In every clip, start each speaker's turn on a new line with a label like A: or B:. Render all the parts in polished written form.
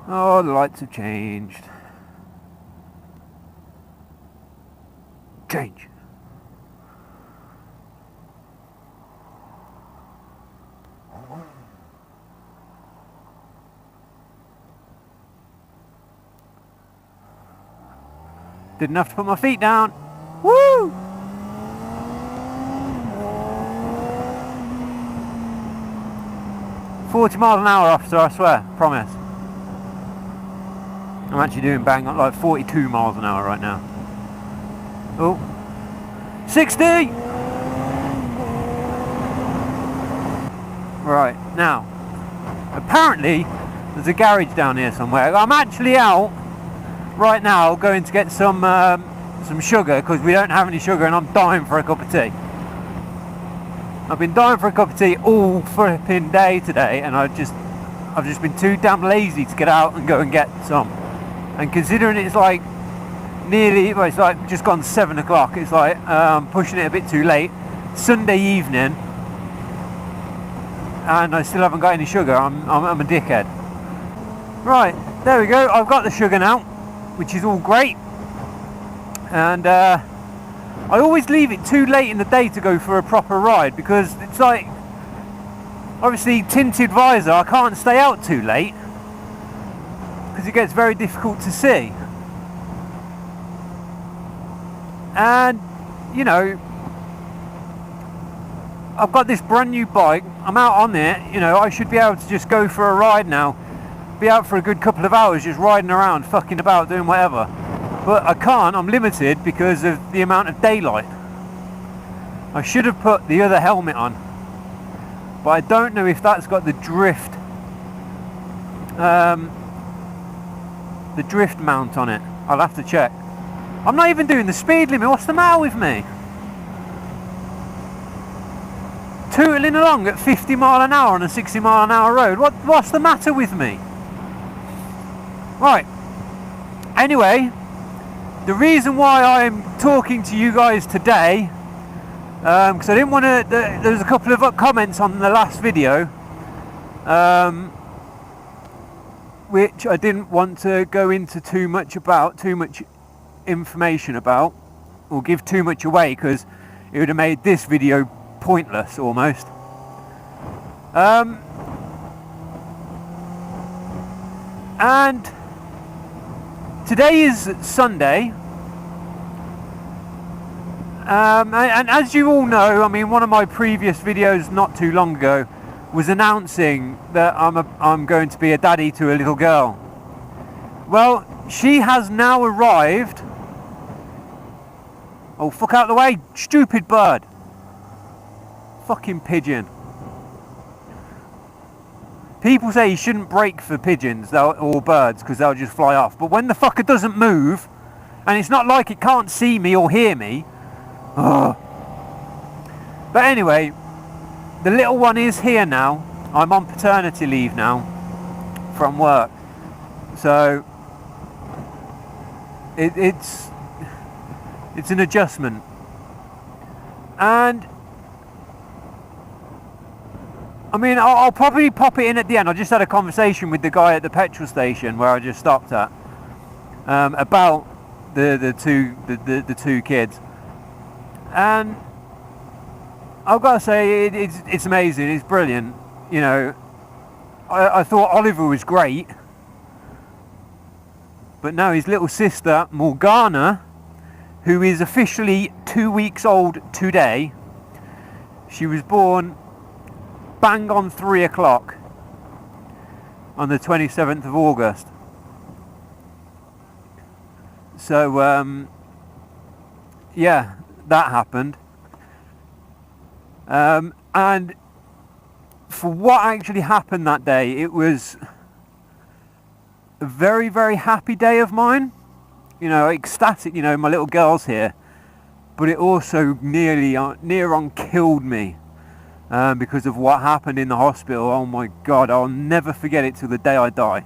A: Oh, the lights have changed. Change. Didn't have to put my feet down. Woo! $40 miles an hour, officer, I swear, promise. I'm actually doing bang at like 42 miles an hour right now. Oh, 60! Right, now, apparently there's a garage down here somewhere. I'm actually out right now going to get some sugar because we don't have any sugar and I'm dying for a cup of tea. I've been dying for a cup of tea all flipping day today, and I've just been too damn lazy to get out and go and get some. And considering it's like nearly, well, it's like just gone 7 o'clock, it's like pushing it a bit too late, Sunday evening, and I still haven't got any sugar. I'm a dickhead. Right, there we go. I've got the sugar now, which is all great. And I always leave it too late in the day to go for a proper ride because it's like, obviously tinted visor, I can't stay out too late because it gets very difficult to see. And you know, I've got this brand new bike, I'm out on it, you know, I should be able to just go for a ride now, be out for a good couple of hours just riding around, fucking about, doing whatever. But I can't, I'm limited because of the amount of daylight. I should have put the other helmet on, but I don't know if that's got the drift mount on it. I'll have to check. I'm not even doing the speed limit, what's the matter with me? Tootling along at 50 mile an hour on a 60 mile an hour road, what's the matter with me? Right, anyway, the reason why I'm talking to you guys today, because I didn't want to, there was a couple of comments on the last video, which I didn't want to go into too much information about, or give too much away, because it would have made this video pointless almost. And today is Sunday, and as you all know, I mean, one of my previous videos not too long ago was announcing that I'm going to be a daddy to a little girl. Well, she has now arrived. Oh, fuck out the way, stupid bird. Fucking pigeon. People say you shouldn't brake for pigeons or birds because they'll just fly off. But when the fucker doesn't move, and it's not like it can't see me or hear me. Ugh. But anyway, the little one is here now. I'm on paternity leave now from work. So it's an adjustment. And I mean, I'll probably pop it in at the end. I just had a conversation with the guy at the petrol station where I just stopped at about the two kids, and I've got to say it's amazing. It's brilliant. You know, I thought Oliver was great, but now his little sister Morgana, who is officially 2 weeks old today, she was born bang on 3 o'clock on the 27th of August. So yeah, that happened, and for what actually happened that day, it was a very, very happy day of mine, you know, ecstatic, you know, my little girl's here, but it also near on killed me. Because of what happened in the hospital. Oh my God, I'll never forget it till the day I die.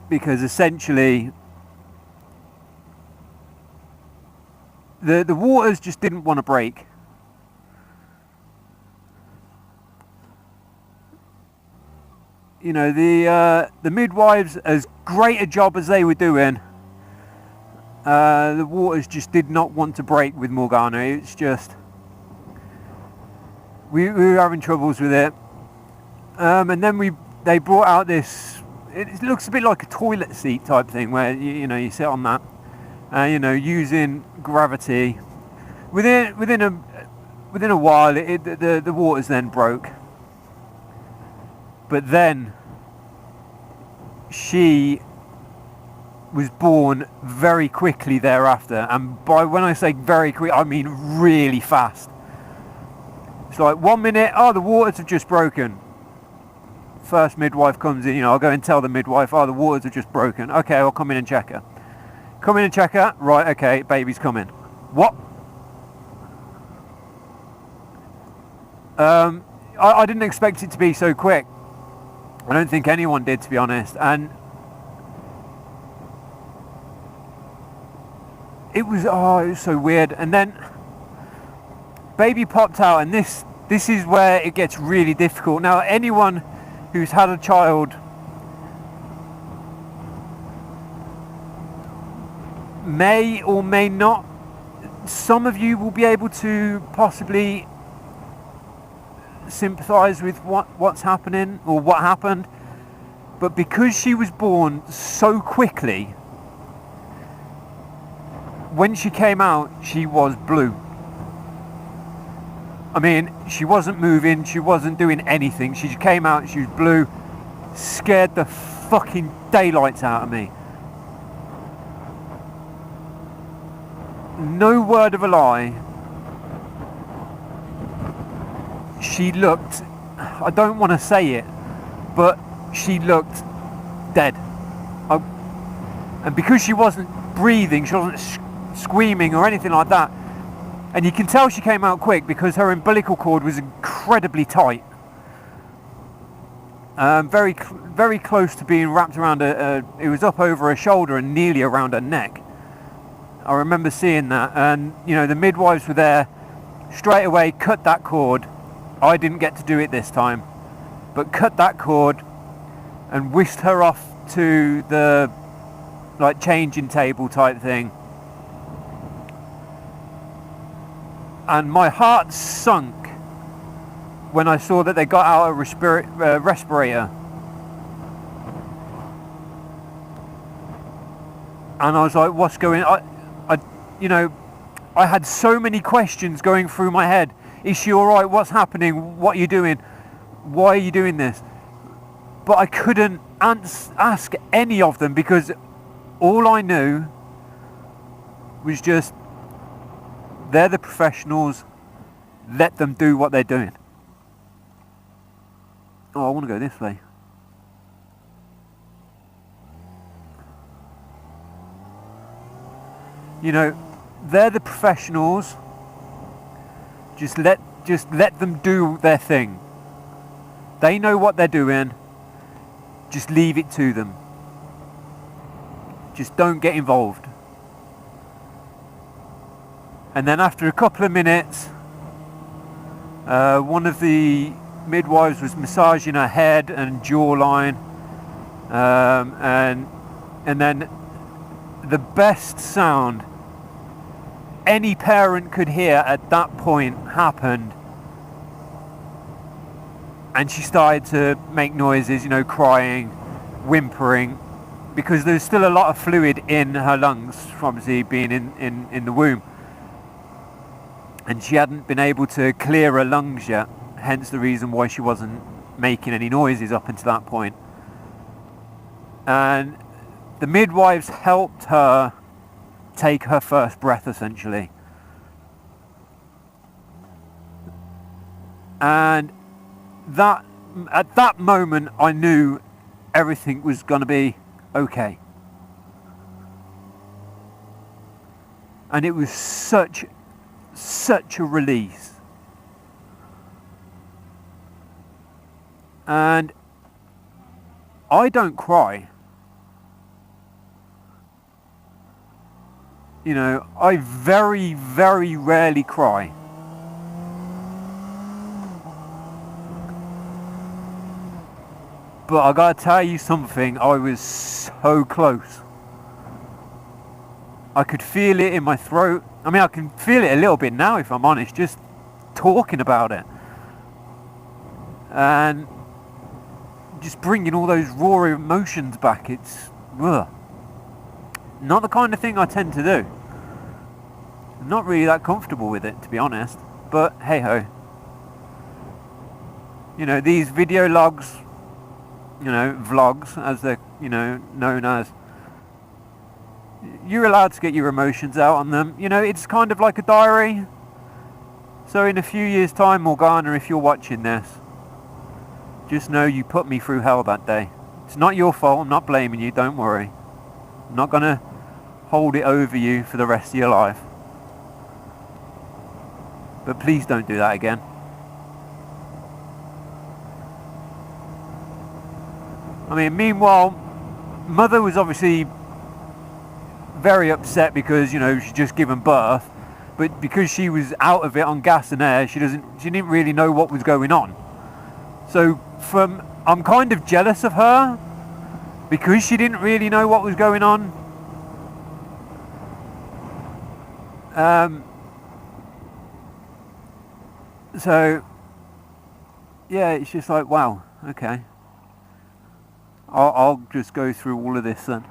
A: Because essentially, the waters just didn't want to break. you know, the midwives, as great a job as they were doing, the waters just did not want to break with Morgana. It's just, we were having troubles with it. And then they brought out this, it looks a bit like a toilet seat type thing, where you know, you sit on that, you know, using gravity. Within a while, the waters then broke. But then she was born very quickly thereafter, and when I say very quick, I mean really fast. It's like 1 minute, oh, the waters have just broken. First midwife comes in, you know, I'll go and tell the midwife, oh, the waters have just broken. Okay, I'll come in and check her. Come in and check her. Right, okay, baby's coming. What? I didn't expect it to be so quick. I don't think anyone did, to be honest. And it was so weird. And then baby popped out, and this is where it gets really difficult. Now, anyone who's had a child may or may not, some of you will be able to possibly sympathize with what's happening or what happened, but because she was born so quickly, when she came out, she was blue. I mean, she wasn't moving, she wasn't doing anything. She just came out, she was blue, scared the fucking daylights out of me. No word of a lie. She looked, I don't want to say it, but she looked dead. And because she wasn't breathing, she wasn't screaming or anything like that, and you can tell she came out quick because her umbilical cord was incredibly tight, very close to being wrapped around it was up over her shoulder and nearly around her neck. I remember seeing that, and you know, the midwives were there straight away, cut that cord. I didn't get to do it this time, but cut that cord and whisked her off to the like changing table type thing. And my heart sunk when I saw that they got out a respirator. And I was like, what's going on? I had so many questions going through my head. Is she all right? What's happening? What are you doing? Why are you doing this? But I couldn't ask any of them because all I knew was just, they're the professionals. Let them do what they're doing. Oh, I want to go this way. You know, they're the professionals. Just let them do their thing. They know what they're doing. Just leave it to them. Just don't get involved. And then after a couple of minutes, one of the midwives was massaging her head and jawline, and then the best sound any parent could hear at that point happened, and she started to make noises, you know, crying, whimpering, because there's still a lot of fluid in her lungs from obviously being in the womb, and she hadn't been able to clear her lungs yet, hence the reason why she wasn't making any noises up until that point. And the midwives helped her take her first breath, essentially. And that, at that moment, I knew everything was going to be okay. And it was such a release. And I don't cry. You know, I very, very rarely cry. But I gotta tell you something, I was so close. I could feel it in my throat. I mean, I can feel it a little bit now, if I'm honest, just talking about it. And just bringing all those raw emotions back, it's not the kind of thing I tend to do. I'm not really that comfortable with it, to be honest. But hey ho. You know, these video logs, you know, vlogs, as they're, you know, known as, you're allowed to get your emotions out on them. You know, it's kind of like a diary. So in a few years' time, Morgana, if you're watching this, just know you put me through hell that day. It's not your fault, I'm not blaming you, don't worry. I'm not going to hold it over you for the rest of your life. But please don't do that again. I mean, meanwhile, Mother was obviously very upset because, you know, she'd just given birth, but because she was out of it on gas and air, she didn't really know what was going on. So I'm kind of jealous of her because she didn't really know what was going on. So yeah, it's just like, wow, okay. I'll just go through all of this then.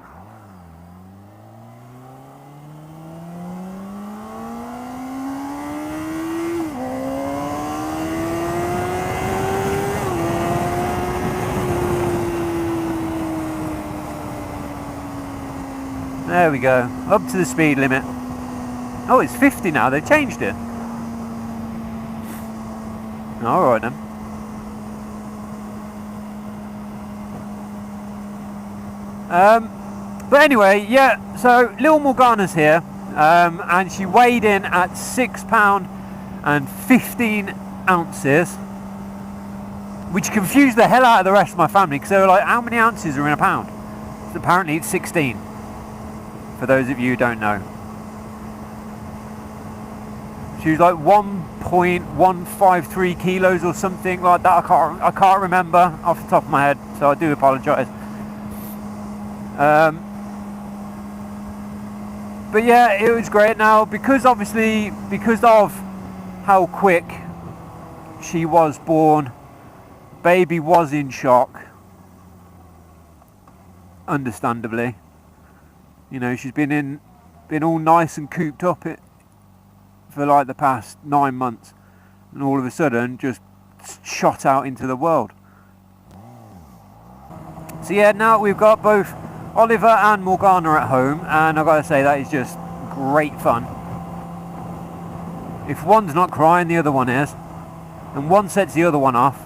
A: There we go, up to the speed limit. Oh, it's 50 now, they've changed it. Alright then. But anyway, yeah, so little Morgana's here, and she weighed in at £6 and 15 ounces, which confused the hell out of the rest of my family, because they were like, how many ounces are in a pound? So apparently it's 16, for those of you who don't know. She was like 1.153 kilos or something like that. I can't remember off the top of my head, so I do apologise. But yeah, it was great. Now, because of how quick she was born, baby was in shock, understandably. You know, she's been all nice and cooped up for like the past 9 months, and all of a sudden just shot out into the world. So yeah, now we've got both Oliver and Morgana at home, and I've got to say that is just great fun. If one's not crying, the other one is, and one sets the other one off.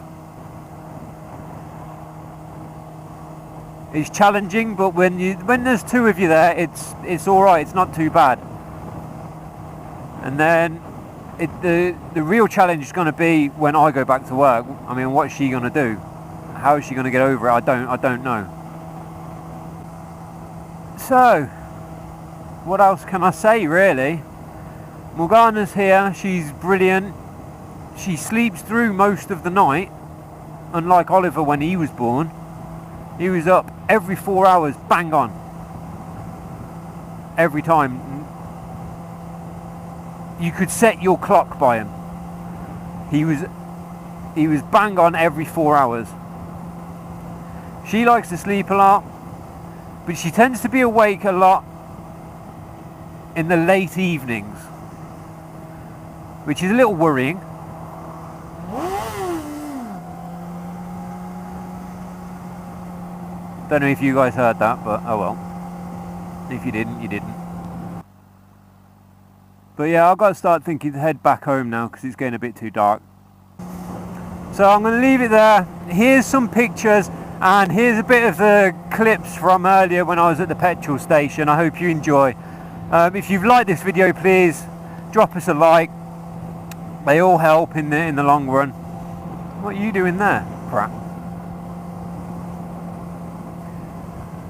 A: It's challenging, but when there's two of you there, it's all right. It's not too bad. And then the real challenge is going to be when I go back to work. I mean, what's she going to do? How is she going to get over it? I don't know. So, what else can I say, really? Morgana's here. She's brilliant. She sleeps through most of the night, unlike Oliver when he was born. He was up every 4 hours, bang on. Every time. You could set your clock by him. He was bang on every 4 hours. She likes to sleep a lot, but she tends to be awake a lot in the late evenings, which is a little worrying. Don't know if you guys heard that, but oh well. If you didn't, you didn't. But yeah, I've got to start thinking to head back home now because it's getting a bit too dark. So I'm going to leave it there. Here's some pictures, and here's a bit of the clips from earlier when I was at the petrol station. I hope you enjoy. If you've liked this video, please drop us a like. They all help in the long run. What are you doing there? Crap.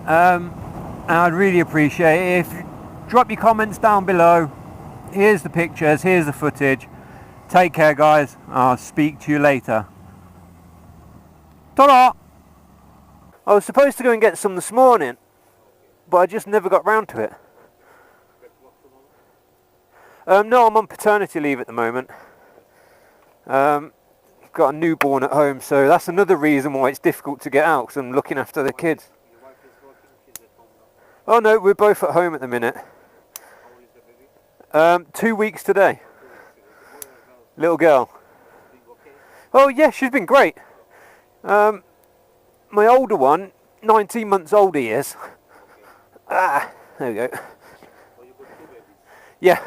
A: And I'd really appreciate it if you drop your comments down below. Here's the pictures, here's the footage. Take care, guys. I'll speak to you later. Ta-da! I was supposed to go and get some this morning, but I just never got round to it. No, I'm on paternity leave at the moment. Got a newborn at home, so that's another reason why it's difficult to get out, because I'm looking after the kids. Oh no, we're both at home at the minute. 2 weeks today. Little girl. Oh yeah, she's been great. My older one, 19 months old he is. There we go. Yeah.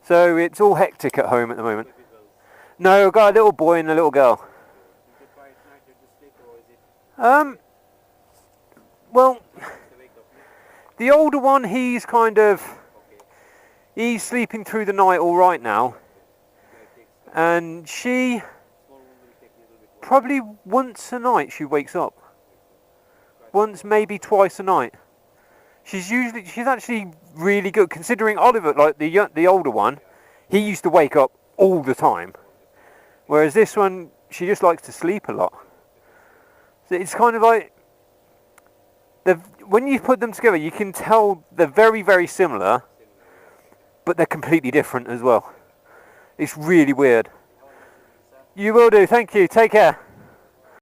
A: So it's all hectic at home at the moment. No, I've got a little boy and a little girl. Well, the older one, he's sleeping through the night all right now. And she, probably once a night she wakes up. Once, maybe twice a night. She's actually really good, considering Oliver, like the older one, he used to wake up all the time. Whereas this one, she just likes to sleep a lot. So it's kind of like, when you put them together, you can tell they're very, very similar, but they're completely different as well. It's really weird. You will do, thank you, take care.